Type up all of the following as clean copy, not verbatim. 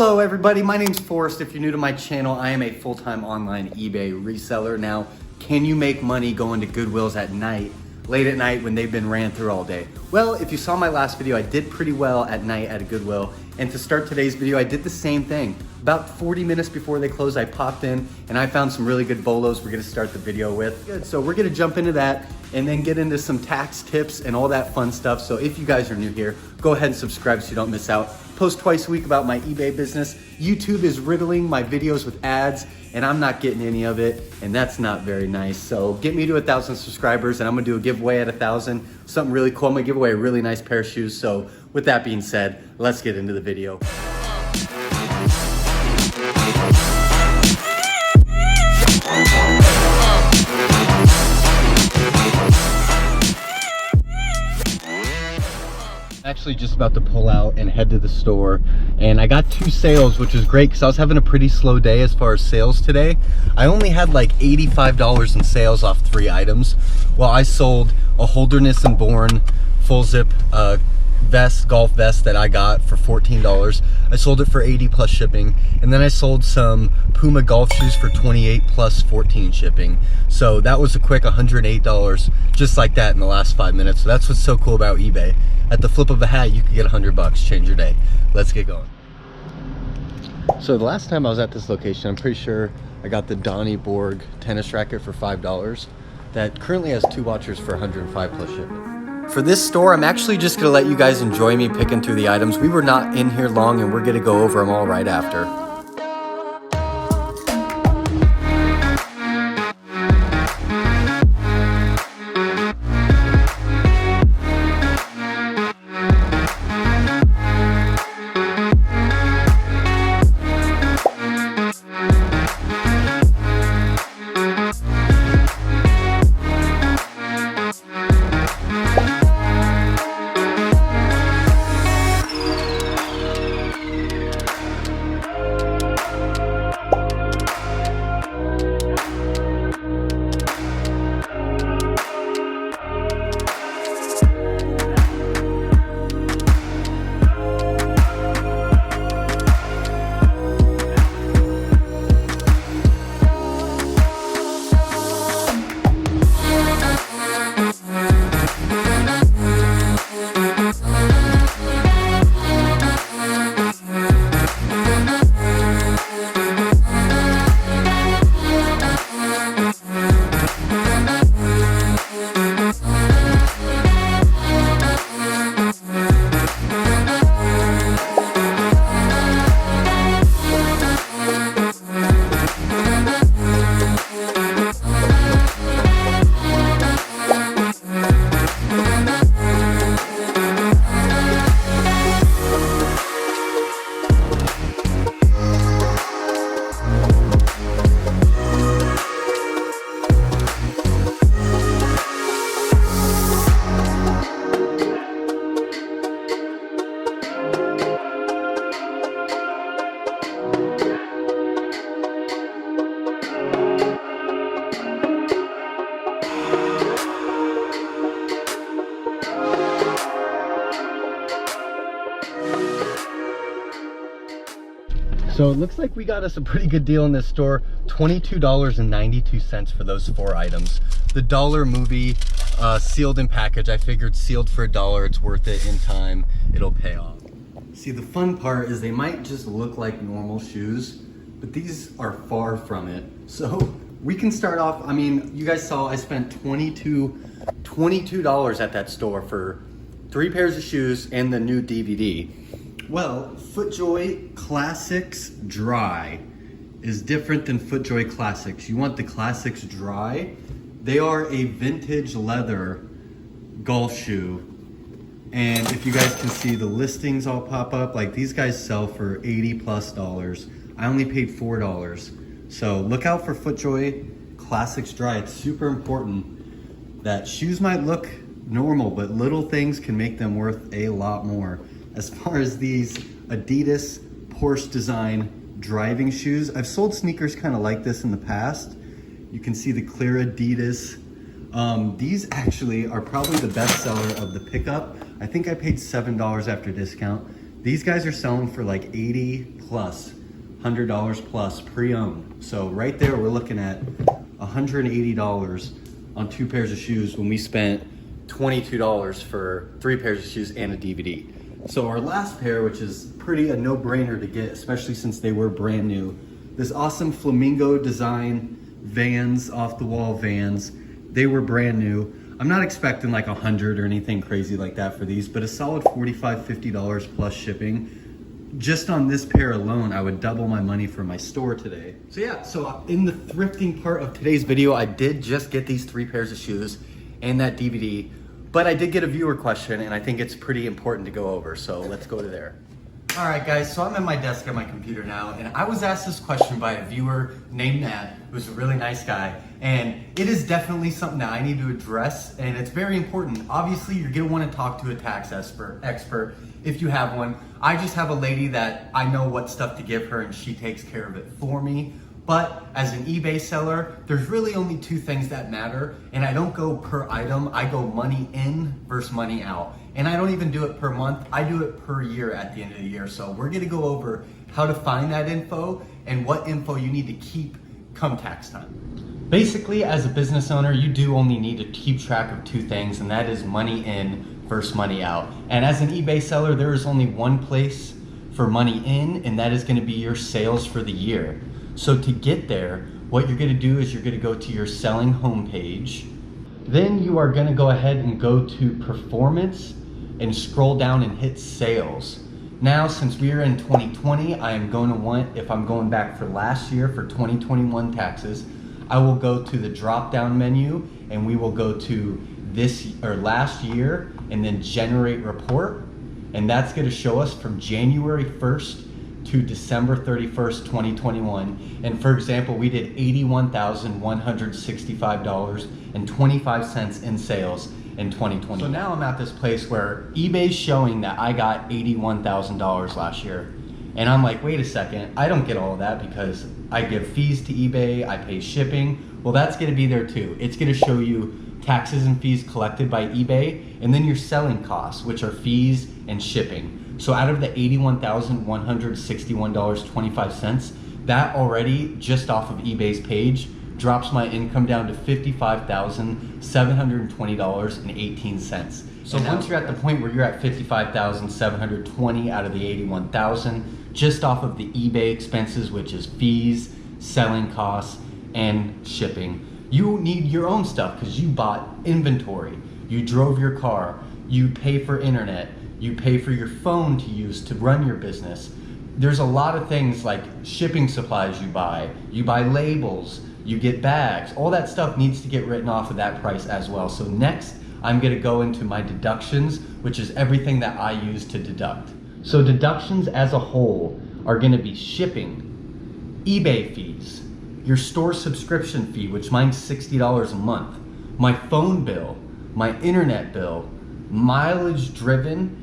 Hello everybody, my name's Forrest. If you're new to my channel, I am a full-time online eBay reseller. Now, can you make money going to Goodwills at night, late at night when they've been ran through all day? Well, if you saw my last video, I did pretty well at night at a Goodwill. And to start today's video, I did the same thing. About 40 minutes before they closed, I popped in and I found some really good BOLOs we're gonna start the video with. Good, so we're gonna jump into that and then get into some tax tips and all that fun stuff. So if you guys are new here, go ahead and subscribe so you don't miss out. Post twice a week about my eBay business. YouTube is riddling my videos with ads and I'm not getting any of it, and that's not very nice. So get me to 1,000 subscribers and I'm gonna do a giveaway at 1,000. Something really cool, I'm gonna give away a really nice pair of shoes. So with that being said, let's get into the video. Actually just about to pull out and head to the store, and I got 2 sales, which is great because I was having a pretty slow day as far as sales today. I only had like $85 in sales off 3 items. Well, I sold a Holderness and Bourne full zip golf vest that I got for $14. I sold it for $80 plus shipping, and then I sold some Puma golf shoes for $28 plus $14 shipping. So that was a quick $108 just like that in the last 5 minutes. So that's what's so cool about eBay. At the flip of a hat, you could get $100, change your day. Let's get going. So the last time I was at this location, I'm pretty sure I got the Donnie Borg tennis racket for $5 that currently has 2 watchers for $105 plus shipping. For this store, I'm actually just gonna let you guys enjoy me picking through the items. We were not in here long and we're gonna go over them all right after. So it looks like we got us a pretty good deal in this store. $22.92 for those 4 items. The Dollar Movie sealed in package. I figured sealed for $1, it's worth it in time. It'll pay off. See, the fun part is they might just look like normal shoes, but these are far from it. So we can start off, I mean, you guys saw I spent $22 at that store for 3 pairs of shoes and the new DVD. Well, FootJoy Classics Dry is different than FootJoy Classics. You want the Classics Dry. They are a vintage leather golf shoe. And if you guys can see, the listings all pop up. Like, these guys sell for $80 plus. I only paid $4. So look out for FootJoy Classics Dry. It's super important that shoes might look normal, but little things can make them worth a lot more. As far as these Adidas Porsche design driving shoes, I've sold sneakers kind of like this in the past. You can see the clear Adidas. These actually are probably the best seller of the pickup. I think I paid $7 after discount. These guys are selling for like 80 plus, $100 plus pre-owned. So right there, we're looking at $180 on 2 pairs of shoes when we spent $22 for 3 pairs of shoes and a DVD. So our last pair, which is pretty a no-brainer to get, especially since they were brand new, this awesome flamingo design Vans, off the wall Vans. They were brand new. I'm not expecting like 100 or anything crazy like that for these, but a solid $45, $50 plus shipping. Just on this pair alone, I would double my money for my store today. So yeah, so in the thrifting part of today's video, I did just get these 3 pairs of shoes and that DVD, but I did get a viewer question and I think it's pretty important to go over. So let's go to there. All right guys, so I'm at my desk at my computer now, and I was asked this question by a viewer named Nat, who's a really nice guy, and it is definitely something that I need to address, and it's very important. Obviously, you're gonna wanna talk to a tax expert if you have one. I just have a lady that I know what stuff to give her, and she takes care of it for me. But as an eBay seller, there's really only 2 things that matter, and I don't go per item, I go money in versus money out. And I don't even do it per month, I do it per year at the end of the year. So we're gonna go over how to find that info and what info you need to keep come tax time. Basically, as a business owner, you do only need to keep track of 2 things, and that is money in versus money out. And as an eBay seller, there is only one place for money in, and that is gonna be your sales for the year. So to get there, what you're gonna do is you're gonna go to your selling homepage. Then you are gonna go ahead and go to performance and scroll down and hit sales. Now, since we are in 2020, I am going to want, if I'm going back for last year for 2021 taxes, I will go to the drop down menu and we will go to this or last year and then generate report. And that's gonna show us from January 1st to December 31st, 2021. And for example, we did $81,165.25 in sales in 2020. So now I'm at this place where eBay's showing that I got $81,000 last year. And I'm like, wait a second, I don't get all of that because I give fees to eBay, I pay shipping. Well, that's gonna be there too. It's gonna show you taxes and fees collected by eBay, and then your selling costs, which are fees and shipping. So out of the $81,161.25, that already, just off of eBay's page, drops my income down to $55,720.18. So once you're at the point where you're at $55,720 out of the $81,000, just off of the eBay expenses, which is fees, selling costs, and shipping, you need your own stuff because you bought inventory, you drove your car, you pay for internet, you pay for your phone to use to run your business. There's a lot of things like shipping supplies you buy labels, you get bags, all that stuff needs to get written off of that price as well. So next, I'm gonna go into my deductions, which is everything that I use to deduct. So deductions as a whole are gonna be shipping, eBay fees, your store subscription fee, which mine's $60 a month, my phone bill, my internet bill, mileage driven,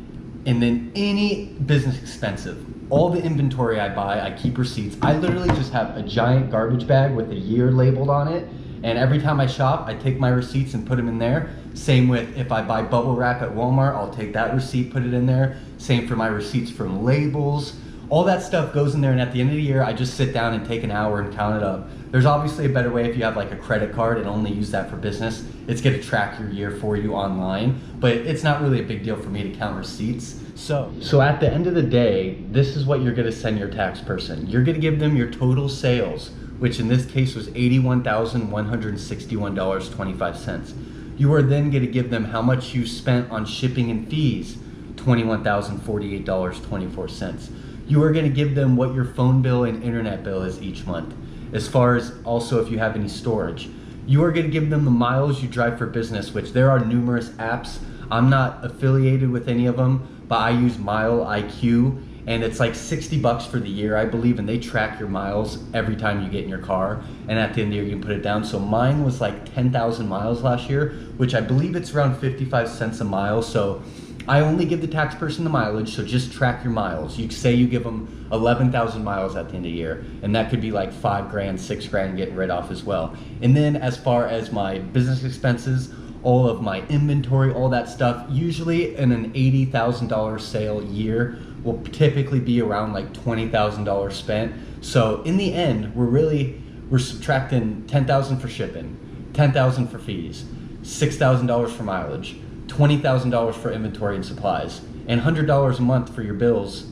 and then any business expensive. All the inventory I buy, I keep receipts. I literally just have a giant garbage bag with a year labeled on it, and every time I shop, I take my receipts and put them in there. Same with if I buy bubble wrap at Walmart, I'll take that receipt, put it in there. Same for my receipts from labels. All that stuff goes in there, and at the end of the year, I just sit down and take an hour and count it up. There's obviously a better way if you have like a credit card and only use that for business. It's gonna track your year for you online, but it's not really a big deal for me to count receipts. So at the end of the day, this is what you're gonna send your tax person. You're gonna give them your total sales, which in this case was $81,161.25. You are then gonna give them how much you spent on shipping and fees, $21,048.24. You are gonna give them what your phone bill and internet bill is each month. As far as also if you have any storage. You are gonna give them the miles you drive for business, which there are numerous apps. I'm not affiliated with any of them, but I use Mile IQ, and it's like 60 bucks for the year, I believe, and they track your miles every time you get in your car, and at the end of the year you can put it down. So mine was like 10,000 miles last year, which I believe it's around 55 cents a mile. So I only give the tax person the mileage, so just track your miles. You say you give them 11,000 miles at the end of the year, and that could be like 5 grand, 6 grand getting rid off as well. And then as far as my business expenses, all of my inventory, all that stuff, usually in an $80,000 sale year, will typically be around like $20,000 spent. So in the end, we're subtracting $10,000 for shipping, $10,000 for fees, $6,000 for mileage, $20,000 for inventory and supplies, and $100 a month for your bills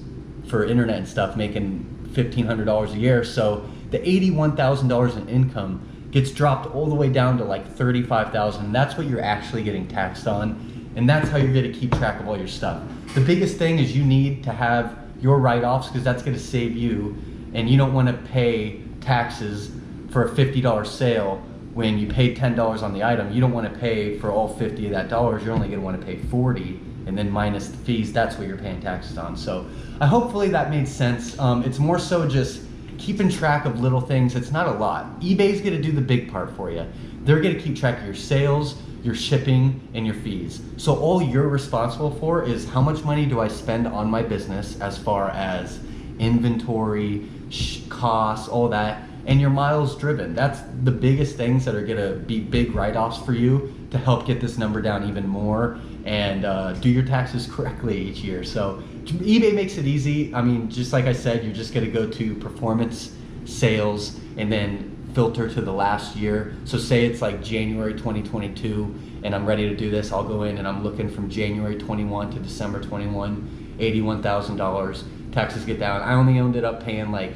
for internet and stuff, making $1,500 a year. So the $81,000 in income gets dropped all the way down to like $35,000. That's what you're actually getting taxed on, and that's how you're going to keep track of all your stuff. The biggest thing is you need to have your write-offs, because that's going to save you, and you don't want to pay taxes for a $50 sale when you paid $10 on the item. You don't want to pay for all 50 of that dollars. You're only going to want to pay 40, and then minus the fees, that's what you're paying taxes on. So hopefully that made sense. It's more so just keeping track of little things. It's not a lot. eBay's going to do the big part for you. They're going to keep track of your sales, your shipping, and your fees. So all you're responsible for is how much money do I spend on my business as far as inventory, costs, all that, and your miles driven. That's the biggest things that are gonna be big write-offs for you to help get this number down even more and do your taxes correctly each year. So eBay makes it easy. I mean, just like I said, you're just gonna go to performance, sales, and then filter to the last year. So say it's like January 2022 and I'm ready to do this, I'll go in and I'm looking from January 21 to December 21, $81,000. Taxes get down. I only ended up paying like,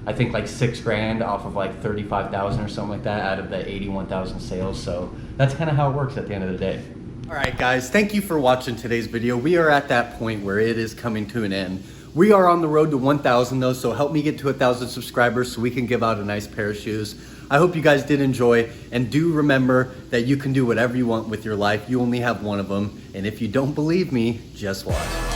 I think like $6,000 off of like 35,000 or something like that out of the 81,000 sales. So that's kind of how it works at the end of the day. All right, guys, thank you for watching today's video. We are at that point where it is coming to an end. We are on the road to 1,000 though, so help me get to 1,000 subscribers so we can give out a nice pair of shoes. I hope you guys did enjoy, and do remember that you can do whatever you want with your life. You only have one of them, and if you don't believe me, just watch.